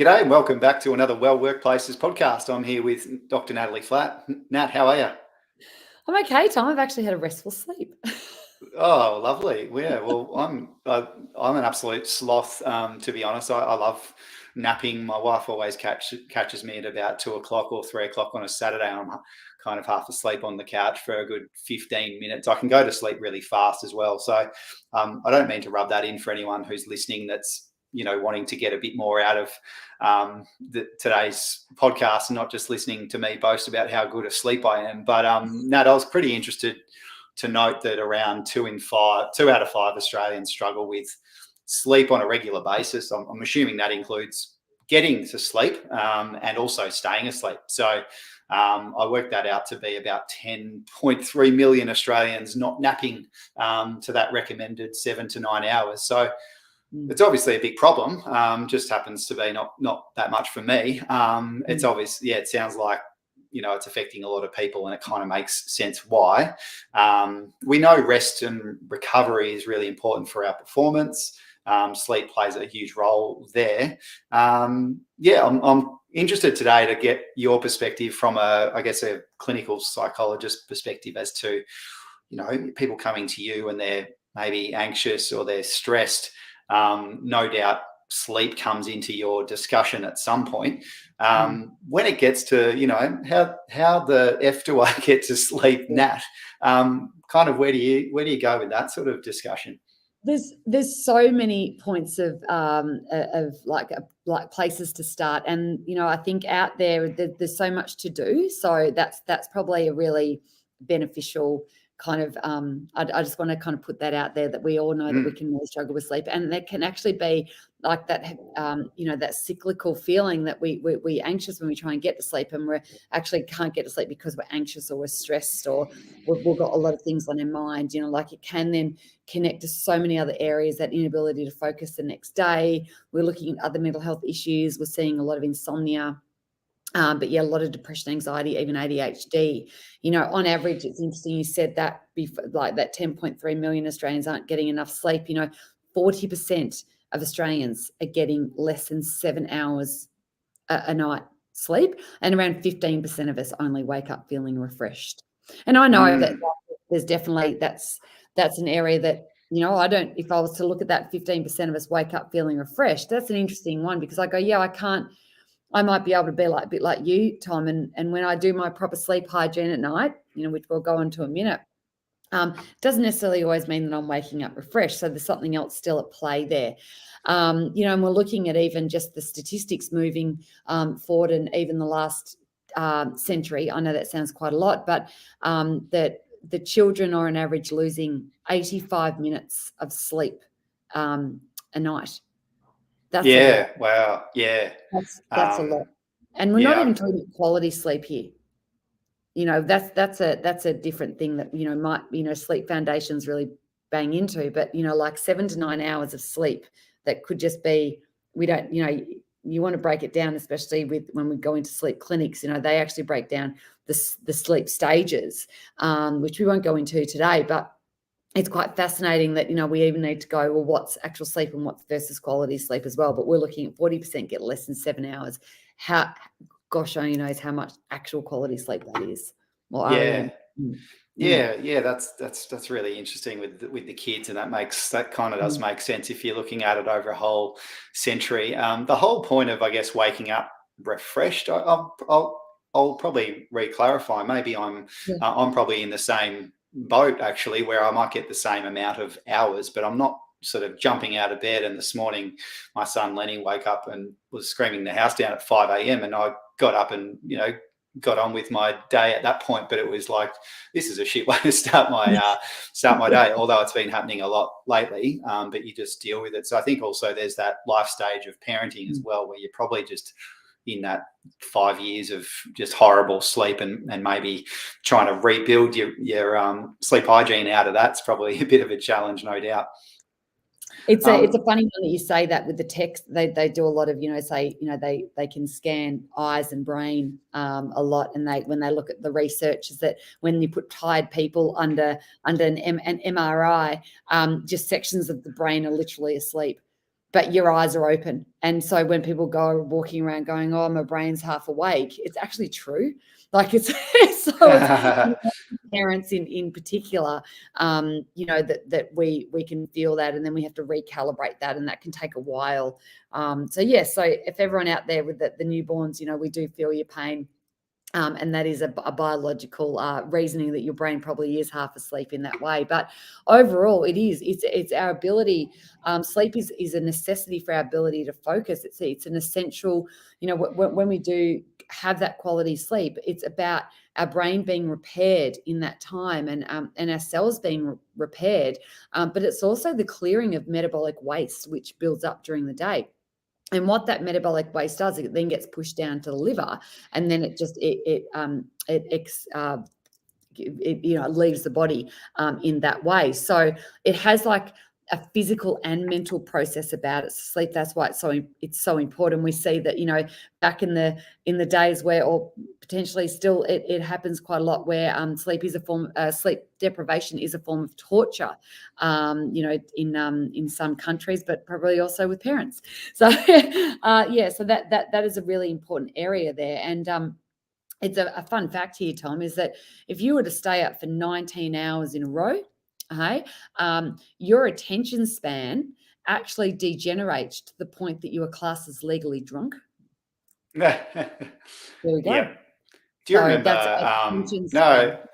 G'day and welcome back to another Well Workplaces podcast. I'm here with Dr. Natalie Flatt. Nat, how are you? I'm okay, Tom. I've actually had a restful sleep. Oh, lovely. Yeah, well, I'm an absolute sloth, to be honest. I love napping. My wife always catches me at about 2 o'clock or 3 o'clock on a Saturday. I'm kind of half asleep on the couch for a good 15 minutes. I can go to sleep really fast as well. So I don't mean to rub that in for anyone who's listening that's wanting to get a bit more out of today's podcast and not just listening to me boast about how good asleep I am. But Nat, I was pretty interested to note that around 2 out of 5 Australians struggle with sleep on a regular basis. I'm assuming that includes getting to sleep and also staying asleep. So I worked that out to be about 10.3 million Australians not napping to that recommended 7 to 9 hours. So it's obviously a big problem. Just happens to be not that much for me. It's obvious. Yeah, it sounds like it's affecting a lot of people, and it kind of makes sense why. We know rest and recovery is really important for our performance. Sleep plays a huge role there. I'm interested today to get your perspective from a clinical psychologist perspective as to, people coming to you and they're maybe anxious or they're stressed. No doubt sleep comes into your discussion at some point. When it gets to, how the F do I get to sleep, Nat? Kind of where do you go with that sort of discussion? There's so many points of places to start, and I think out there's so much to do. So that's probably a really beneficial kind of I just want to kind of put that out there, that we all know that we can really struggle with sleep, and there can actually be like that that cyclical feeling that we're anxious when we try and get to sleep, and we actually can't get to sleep because we're anxious or we're stressed or we've got a lot of things on our mind. Like it can then connect to so many other areas, that inability to focus the next day. We're looking at other mental health issues. We're seeing a lot of insomnia. But yeah, a lot of depression, anxiety, even ADHD. On average, it's interesting you said that before, like that 10.3 million Australians aren't getting enough sleep. 40% of Australians are getting less than 7 hours a night sleep, and around 15% of us only wake up feeling refreshed. And I know that there's definitely that's an area that I don't. If I was to look at that 15% of us wake up feeling refreshed, that's an interesting one, because I go, yeah, I can't. I might be able to be a bit like you, Tom, and when I do my proper sleep hygiene at night, which we'll go into a minute, doesn't necessarily always mean that I'm waking up refreshed. So there's something else still at play there. And we're looking at even just the statistics moving forward, and even the last century. I know that sounds quite a lot, but that the children are on average losing 85 minutes of sleep a night. That's a lot. Wow. Yeah. That's a lot. And we're not even talking about quality sleep here. That's a different thing that, might, Sleep Foundation's really bang into, but, like 7 to 9 hours of sleep that could just be, we don't, you want to break it down, especially when we go into sleep clinics, they actually break down the sleep stages, which we won't go into today, but it's quite fascinating that, we even need to go, well, what's actual sleep and what's versus quality sleep as well. But we're looking at 40% get less than 7 hours. Gosh only knows how much actual quality sleep that is. That's really interesting with the kids, and that kind of does make sense if you're looking at it over a whole century. The whole point of, I guess, waking up refreshed, I'll probably re-clarify. Maybe I'm probably in the same boat actually, where I might get the same amount of hours, but I'm not sort of jumping out of bed. And this morning my son Lenny woke up and was screaming the house down at 5 a.m. and I got up and got on with my day at that point. But it was like, this is a shit way to start my day, although it's been happening a lot lately, but you just deal with it. So I think also there's that life stage of parenting as well, where you're probably just in that 5 years of just horrible sleep, and maybe trying to rebuild your sleep hygiene out of that's probably a bit of a challenge, no doubt. It's a funny one that you say that with the text. They do a lot of, they can scan eyes and brain a lot, and when they look at the research, is that when you put tired people under an MRI, just sections of the brain are literally asleep. but your eyes are open. And so when people go walking around going, oh, my brain's half awake, it's actually true. Like it's parents in particular, that we can feel that, and then we have to recalibrate that, and that can take a while. So if everyone out there with the newborns, we do feel your pain. And that is a biological reasoning that your brain probably is half asleep in that way. But overall, it's our ability. Sleep is a necessity for our ability to focus. It's an essential. When we do have that quality sleep, it's about our brain being repaired in that time, and our cells being repaired. But it's also the clearing of metabolic waste, which builds up during the day. And what that metabolic waste does, it then gets pushed down to the liver, and then it leaves the body in that way. So it has like a physical and mental process about it. Sleep. That's why it's so important. We see that back in the days where, or potentially still, it happens quite a lot where sleep deprivation is a form of torture. In some countries, but probably also with parents. So so that is a really important area there. And it's a fun fact here, Tom, is that if you were to stay up for 19 hours in a row, your attention span actually degenerates to the point that you are classed as legally drunk. There we go. Yeah. Do you remember?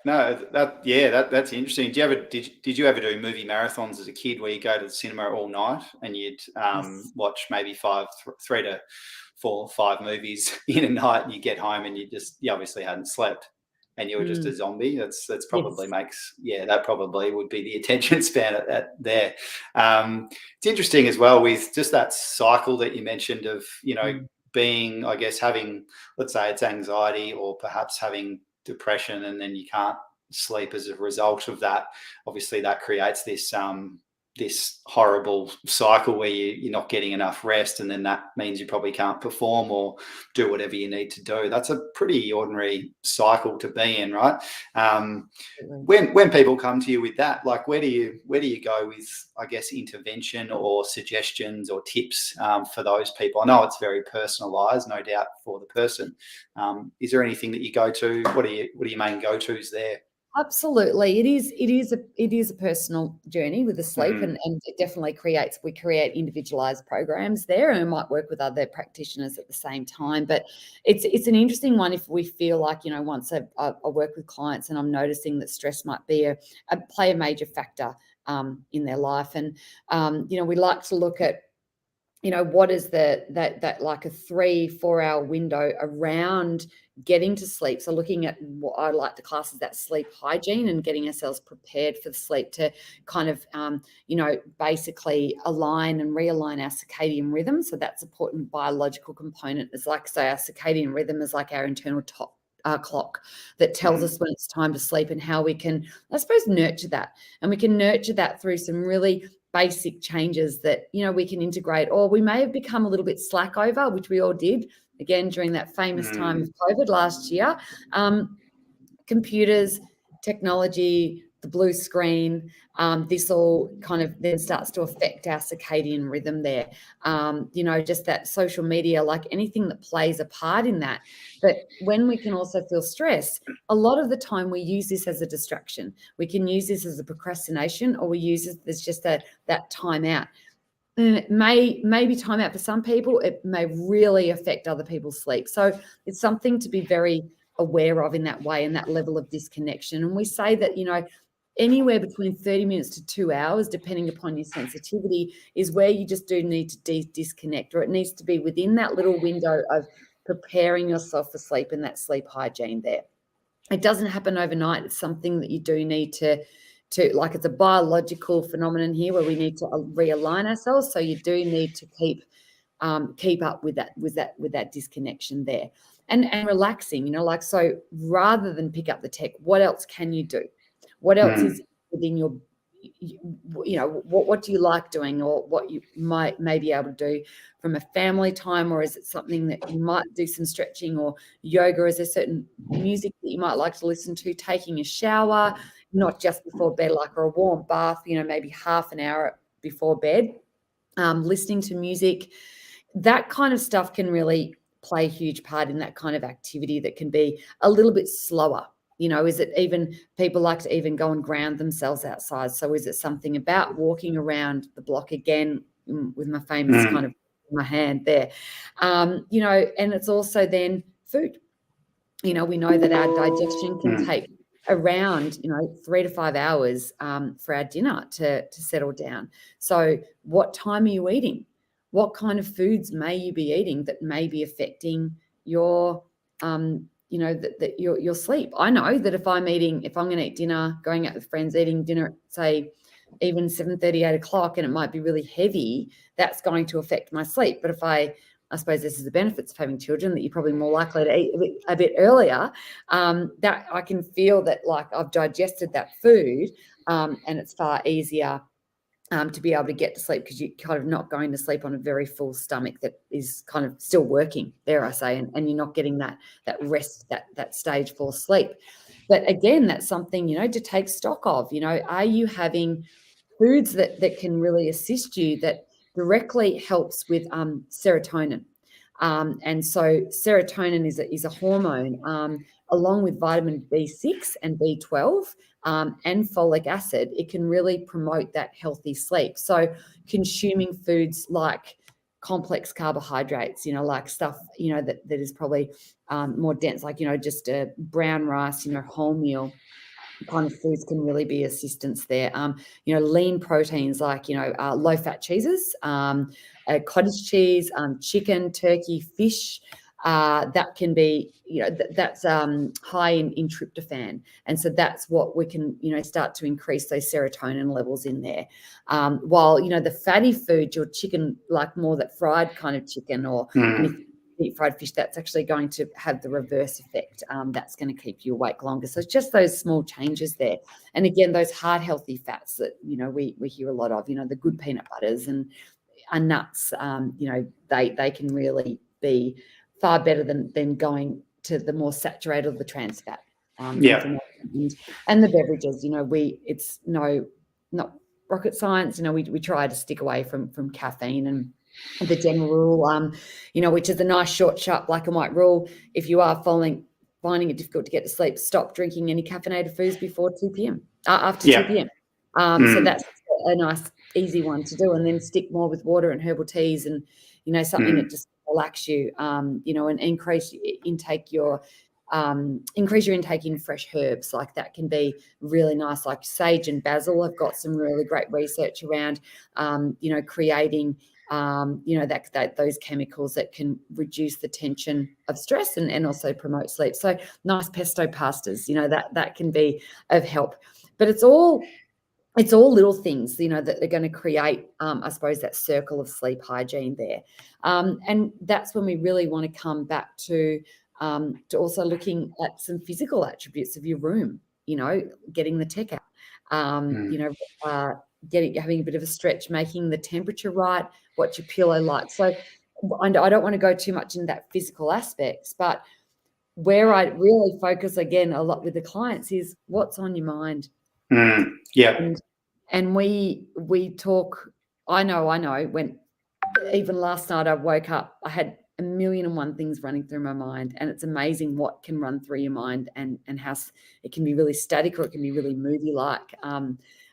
No, that's interesting. Did you ever do movie marathons as a kid, where you go to the cinema all night and you'd watch maybe 3 to 4, 5 movies in a night, and you get home and you obviously hadn't slept, and you were just a zombie? That's probably that probably would be the attention span at there. It's interesting as well with just that cycle that you mentioned of being, I guess, having, let's say it's anxiety or perhaps having depression, and then you can't sleep as a result of that. Obviously that creates this horrible cycle where you're not getting enough rest, and then that means you probably can't perform or do whatever you need to do. That's a pretty ordinary cycle to be in, right? When people come to you with that, like where do you go with, I guess, intervention or suggestions or tips for those people? I know it's very personalized, no doubt, for the person. Is there anything that you go to? What are your main go-tos there? Absolutely. It is a personal journey with the sleep, and it definitely we create individualized programs there, and we might work with other practitioners at the same time. But it's an interesting one if we feel like, once I work with clients and I'm noticing that stress might be play a major factor in their life. And we like to look at what is that like a 3-4 hour window around getting to sleep. So looking at what I like to class as that sleep hygiene, and getting ourselves prepared for the sleep to kind of, basically align and realign our circadian rhythm. So that's an important biological component. It's like, say, our circadian rhythm is like our internal clock that tells us when it's time to sleep, and how we can, I suppose, nurture that. And we can nurture that through some really basic changes that, we can integrate, or we may have become a little bit slack over, which we all did, again, during that famous time of COVID last year. Computers, technology, the blue screen, this all kind of then starts to affect our circadian rhythm there. Just that social media, like anything that plays a part in that. But when we can also feel stress, a lot of the time we use this as a distraction. We can use this as a procrastination, or we use it as just that time out. And it may be time out for some people. It may really affect other people's sleep. So it's something to be very aware of in that way, and that level of disconnection. And we say that, anywhere between 30 minutes to 2 hours, depending upon your sensitivity, is where you just do need to disconnect, or it needs to be within that little window of preparing yourself for sleep and that sleep hygiene there. It doesn't happen overnight. It's something that you do need to like, it's a biological phenomenon here where we need to realign ourselves. So you do need to keep up with that disconnection there, and relaxing, like, so rather than pick up the tech, what else can you do? What else is within your, what do you like doing, or what you may be able to do from a family time? Or is it something that you might do some stretching or yoga? Is there certain music that you might like to listen to, taking a shower, not just before bed, like, or a warm bath, maybe half an hour before bed? listening to music, that kind of stuff can really play a huge part in that kind of activity that can be a little bit slower. Is it even, people like to even go and ground themselves outside. So is it something about walking around the block again, with my famous kind of my hand there, and it's also then food. We know that our digestion can take around 3 to 5 hours for our dinner to settle down. So what time are you eating? What kind of foods may you be eating that may be affecting your your sleep? I know that if I'm going to eat dinner, going out with friends, eating dinner, say even 7:30, 8 o'clock, and it might be really heavy, that's going to affect my sleep. But if I suppose this is the benefits of having children, that you're probably more likely to eat a bit earlier, that I can feel that like I've digested that food, and it's far easier to be able to get to sleep, because you're kind of not going to sleep on a very full stomach that is kind of still working, dare I say, and you're not getting that rest, that stage 4 sleep. But again, that's something, to take stock of. Are you having foods that can really assist you, that directly helps with serotonin? And so serotonin is a hormone, along with vitamin B6 and B12 and folic acid. It can really promote that healthy sleep. So consuming foods like complex carbohydrates, like stuff, that is probably more dense, like, just a brown rice, wholemeal kind of foods can really be assistance there. Lean proteins like, low-fat cheeses, cottage cheese, chicken, turkey, fish, that can be, that's high in tryptophan. And so that's what we can, start to increase those serotonin levels in there. While, the fatty food, your chicken, like more that fried kind of chicken, or anything, eat fried fish, that's actually going to have the reverse effect. That's going to keep you awake longer. So it's just those small changes there. And again, those heart healthy fats that, we hear a lot of, the good peanut butters and nuts, they can really be far better than going to the more saturated of the trans fat. And the beverages, it's not rocket science. We try to stick away from caffeine, and the general rule, which is a nice short, sharp black and white rule. If you are finding it difficult to get to sleep, stop drinking any caffeinated foods before 2 p.m. After 2 p.m. So that's a nice, easy one to do, and then stick more with water and herbal teas, and something that just relax you, and increase your intake in fresh herbs. Like that can be really nice. Like sage and basil have got some really great research around, creating those chemicals that can reduce the tension of stress and also promote sleep. So nice pesto pastas, that can be of help. But it's all little things, that are going to create, I suppose, that circle of sleep hygiene there. And that's when we really want to come back to also looking at some physical attributes of your room, getting the tech out, having a bit of a stretch, making the temperature right, what your pillow like. So I don't want to go too much in that physical aspects, but where I really focus again a lot with the clients is what's on your mind. And we talk, I know when even last night I woke up, I had 1,000,001 things running through my mind, and it's amazing what can run through your mind, and how it can be really static, or it can be really movie like,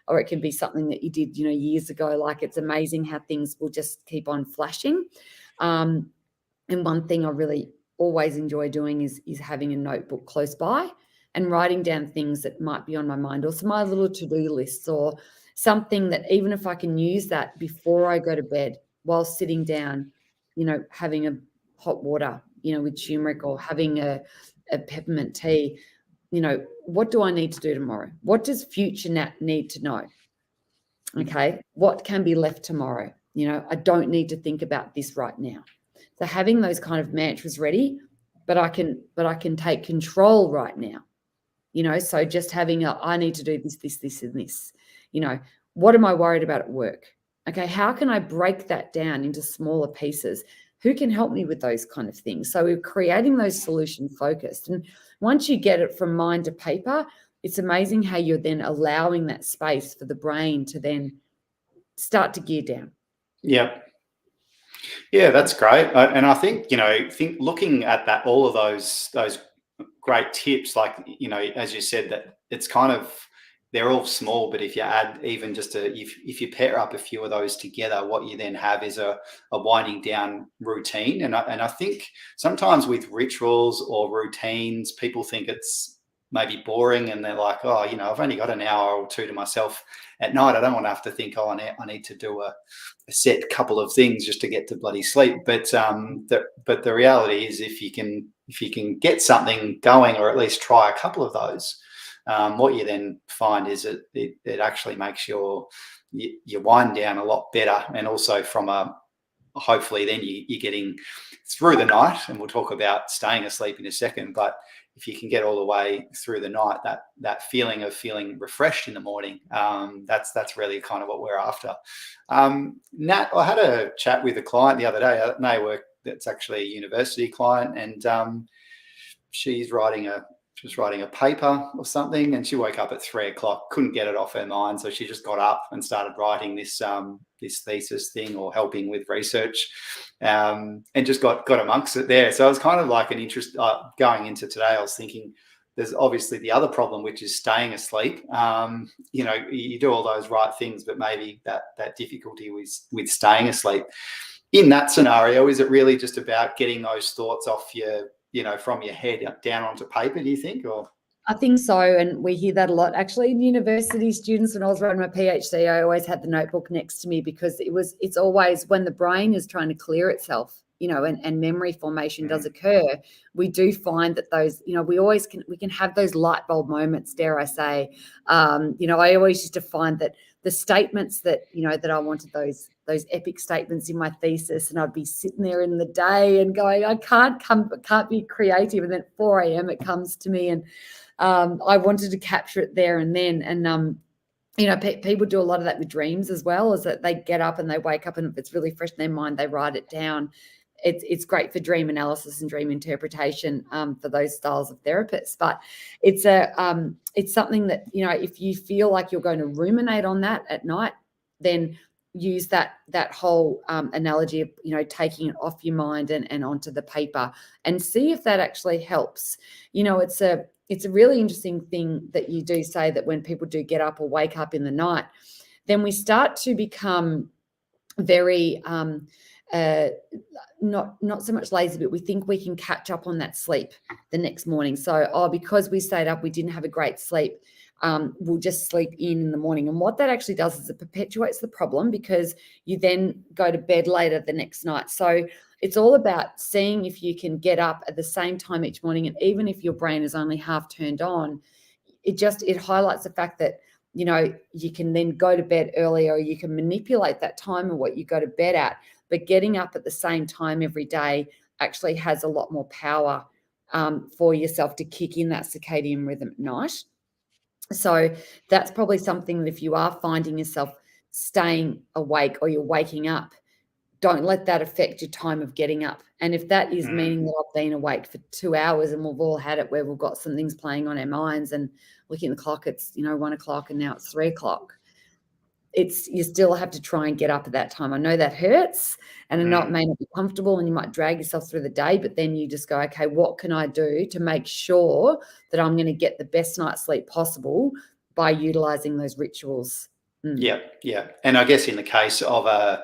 or it can be something that you did, years ago. Like it's amazing how things will just keep on flashing. And one thing I really always enjoy doing is having a notebook close by and writing down things that might be on my mind, or some my little to-do lists, or something that even if I can use that before I go to bed while sitting down, having a hot water, with turmeric, or having a peppermint tea, what do I need to do tomorrow? What does future Nat need to know? Okay. What can be left tomorrow? I don't need to think about this right now. So having those kind of mantras ready, but I can take control right now. So just having I need to do this, and this. What am I worried about at work? Okay, how can I break that down into smaller pieces? Who can help me with those kind of things? So we're creating those solution focused. And once you get it from mind to paper, it's amazing how you're then allowing that space for the brain to then start to gear down. Yeah. Yeah, that's great. And I think, looking at that, all of those great tips, like, as you said, that it's kind of, they're all small, but if you add even just if you pair up a few of those together, what you then have is a winding down routine. And I think sometimes with rituals or routines, people think it's maybe boring, and they're like, oh, I've only got an hour or two to myself at night. I don't want to have to think, oh, I need to do a set couple of things just to get to bloody sleep. But the reality is, if you can get something going, or at least try a couple of those, what you then find is it actually makes your wind down a lot better, and also from a hopefully then you're getting through the night, and we'll talk about staying asleep in a second. But if you can get all the way through the night, that feeling of feeling refreshed in the morning, that's really kind of what we're after. Nat, I had a chat with a client the other day. That's actually a university client, and she's writing a paper or something, and she woke up at 3 o'clock, couldn't get it off her mind, so she just got up and started writing this thesis thing, or helping with research, and just got amongst it there. So it was kind of like an interest going into today. I was thinking, there's obviously the other problem, which is staying asleep. You do all those right things, but maybe that difficulty with staying asleep. In that scenario, is it really just about getting those thoughts off from your head down onto paper, do you think? Or I think so, and we hear that a lot. Actually, in university students, when I was writing my PhD, I always had the notebook next to me, because it's always when the brain is trying to clear itself, and memory formation does occur. We do find that those, we can have those light bulb moments, dare I say. I always used to find that the statements that I wanted, those epic statements in my thesis, and I'd be sitting there in the day and going, I can't be creative, and then at 4 a.m. it comes to me, and I wanted to capture it there and then. And people do a lot of that with dreams as well, is that they get up and they wake up, and if it's really fresh in their mind, they write it down. It's great for dream analysis and dream interpretation, for those styles of therapists. But it's something that, if you feel like you're going to ruminate on that at night, then use that whole analogy of taking it off your mind and onto the paper, and see if that actually helps. It's a really interesting thing that you do say, that when people do get up or wake up in the night, then we start to become very not so much lazy, but we think we can catch up on that sleep the next morning. So, because we stayed up, we didn't have a great sleep, we'll just sleep in the morning. And what that actually does is it perpetuates the problem, because you then go to bed later the next night. So it's all about seeing if you can get up at the same time each morning. And even if your brain is only half turned on, it highlights the fact that, you can then go to bed earlier, or you can manipulate that time of what you go to bed at. But getting up at the same time every day actually has a lot more power for yourself to kick in that circadian rhythm at night. So that's probably something that, if you are finding yourself staying awake or you're waking up, don't let that affect your time of getting up. And if that is meaning that I've been awake for 2 hours, and we've all had it where we've got some things playing on our minds, and looking at the clock, it's 1 o'clock and now it's 3 o'clock. You still have to try and get up at that time. I know that hurts, and it may not be comfortable, and you might drag yourself through the day, but then you just go, okay, what can I do to make sure that I'm going to get the best night's sleep possible by utilizing those rituals? Yeah. And I guess in the case of a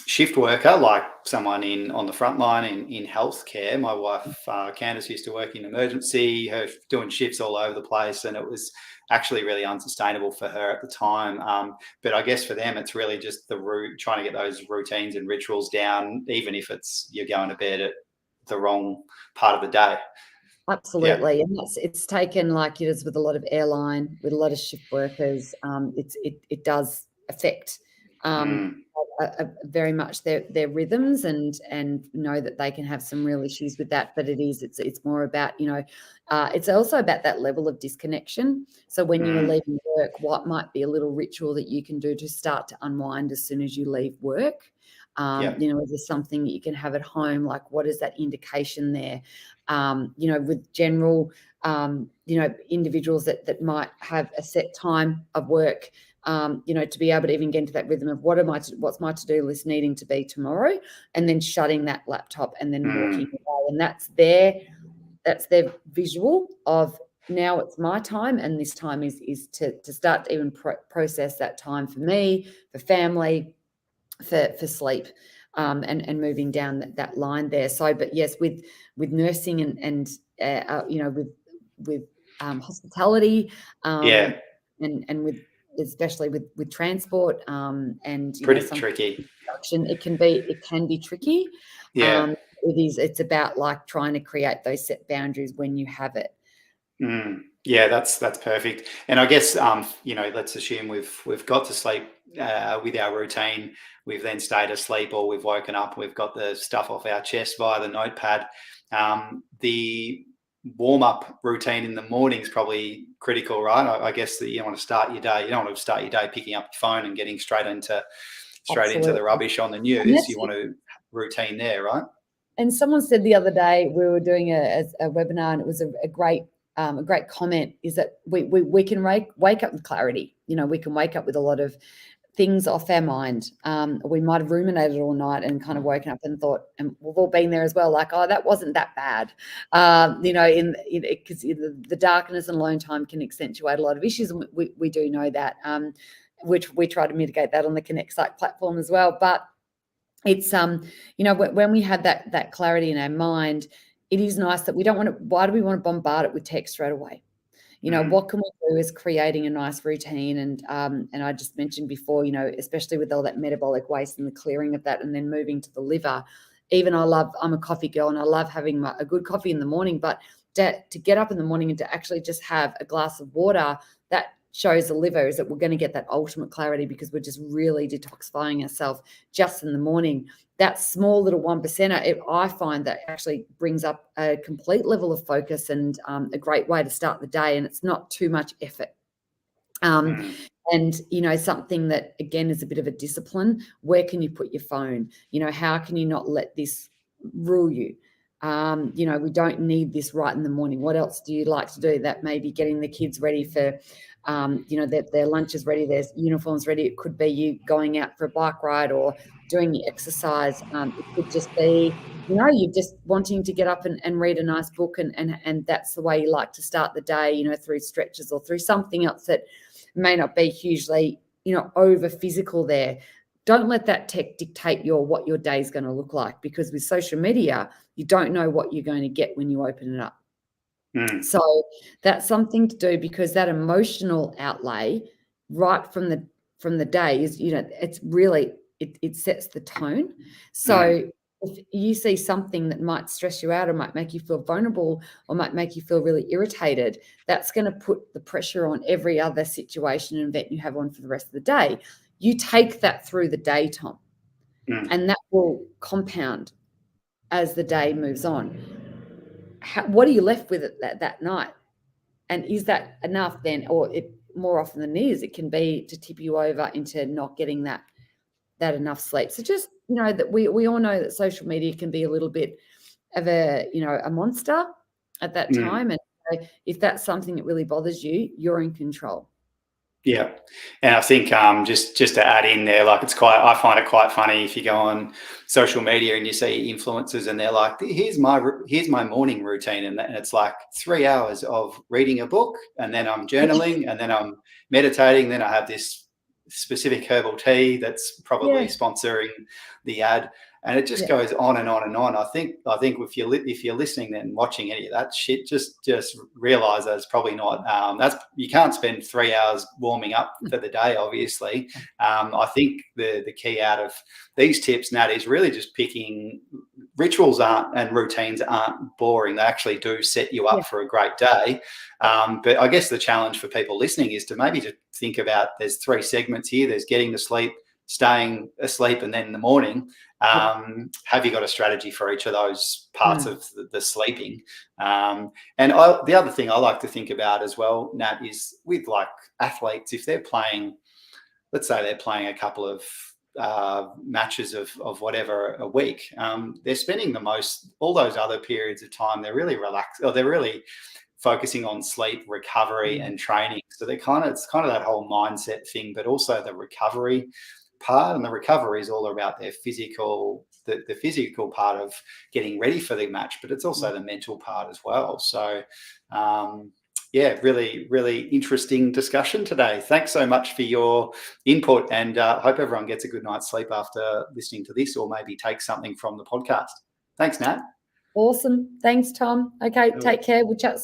shift worker, like someone on the front line in healthcare, my wife Candice used to work in emergency, her doing shifts all over the place, and it was actually really unsustainable for her at the time. But I guess for them, it's really just trying to get those routines and rituals down, even if you're going to bed at the wrong part of the day. Absolutely. And it's taken, like it is with a lot of airline, with a lot of shift workers, it does affect very much their rhythms, and know that they can have some real issues with that. But it's more about, it's also about that level of disconnection. So when you're leaving work, what might be a little ritual that you can do to start to unwind as soon as you leave work? Is there something that you can have at home? Like, what is that indication there? With general, individuals that might have a set time of work, to be able to even get into that rhythm of what's my to-do list needing to be tomorrow, and then shutting that laptop and then walking away. And that's their visual of, now it's my time, and this time is to start to even process that time for me, for family, for sleep, and moving down that line there. So, but yes, with nursing and with hospitality, and with, especially with transport, and pretty tricky. It can be tricky. It's about like trying to create those set boundaries when you have it. Yeah, that's perfect. And I guess let's assume we've got to sleep with our routine. We've then stayed asleep, or we've woken up. We've got the stuff off our chest via the notepad. The warm-up routine in the morning is probably critical, right? I guess that you want to start your day. You don't want to start your day picking up your phone and getting straight into the rubbish on the news. You want to routine there, right? And someone said the other day, we were doing a webinar, and it was a great comment, is that we can wake up with clarity. We can wake up with a lot of things off our mind. We might have ruminated all night and kind of woken up and thought, and we've all been there as well, like, oh, that wasn't that bad. Because the darkness and alone time can accentuate a lot of issues, and we do know that, which we try to mitigate that on the Connect Psych platform as well. But it's when we have that clarity in our mind, it is nice that we don't want to. Why do we want to bombard it with text straight away? What can we do is creating a nice routine. And I just mentioned before, especially with all that metabolic waste and the clearing of that, and then moving to the liver. Even I'm a coffee girl, and I love having a good coffee in the morning, but to get up in the morning and to actually just have a glass of water, that shows the liver is that we're going to get that ultimate clarity, because we're just really detoxifying ourselves just in the morning. That small little 1%, I find that actually brings up a complete level of focus, and a great way to start the day, and it's not too much effort. And, something that, again, is a bit of a discipline. Where can you put your phone? How can you not let this rule you? We don't need this right in the morning. What else do you like to do? That may be getting the kids ready for, their lunch is ready, their uniforms ready. It could be you going out for a bike ride or doing your exercise. It could just be, you're just wanting to get up and read a nice book, and that's the way you like to start the day, through stretches or through something else that may not be hugely, over physical there. Don't let that tech dictate what your day is going to look like, because with social media, you don't know what you're going to get when you open it up. So that's something to do, because that emotional outlay right from the day is, it's really, it sets the tone. So if you see something that might stress you out, or might make you feel vulnerable, or might make you feel really irritated, that's going to put the pressure on every other situation and event you have on for the rest of the day. You take that through the day, Tom, and that will compound as the day moves on. What are you left with that night? And is that enough then? Or more often than it is, it can be to tip you over into not getting that enough sleep. So just, that we all know that social media can be a little bit of a monster at that time. And if that's something that really bothers you, you're in control. Yeah. And I think just to add in there, like, I find it quite funny if you go on social media and you see influencers and they're like, here's my morning routine, and it's like 3 hours of reading a book, and then I'm journaling, and then I'm meditating, then I have this specific herbal tea that's probably sponsoring the ad, and it just goes on and on and on. I think if you're listening and watching any of that shit, just realize that it's probably not. You can't spend 3 hours warming up for the day. Obviously, I think the key out of these tips, Nat, is really just picking rituals and routines aren't boring. They actually do set you up for a great day. But I guess the challenge for people listening is to maybe to think about, there's 3 segments here. There's getting to sleep, staying asleep, and then in the morning. Have you got a strategy for each of those parts of the sleeping? And the other thing I like to think about as well, Nat, is with like athletes, if they're playing, let's say they're playing a couple of matches of whatever a week, they're spending all those other periods of time, they're really relaxed, or they're really focusing on sleep, recovery, and training. So it's kind of that whole mindset thing, but also the recovery part. And the recovery is all about their physical, the physical part of getting ready for the match, but it's also the mental part as well. So yeah, really, really interesting discussion today. Thanks so much for your input, and hope everyone gets a good night's sleep after listening to this, or maybe take something from the podcast. Thanks, Nat. Awesome. Thanks, Tom. Okay, take care. We'll chat soon.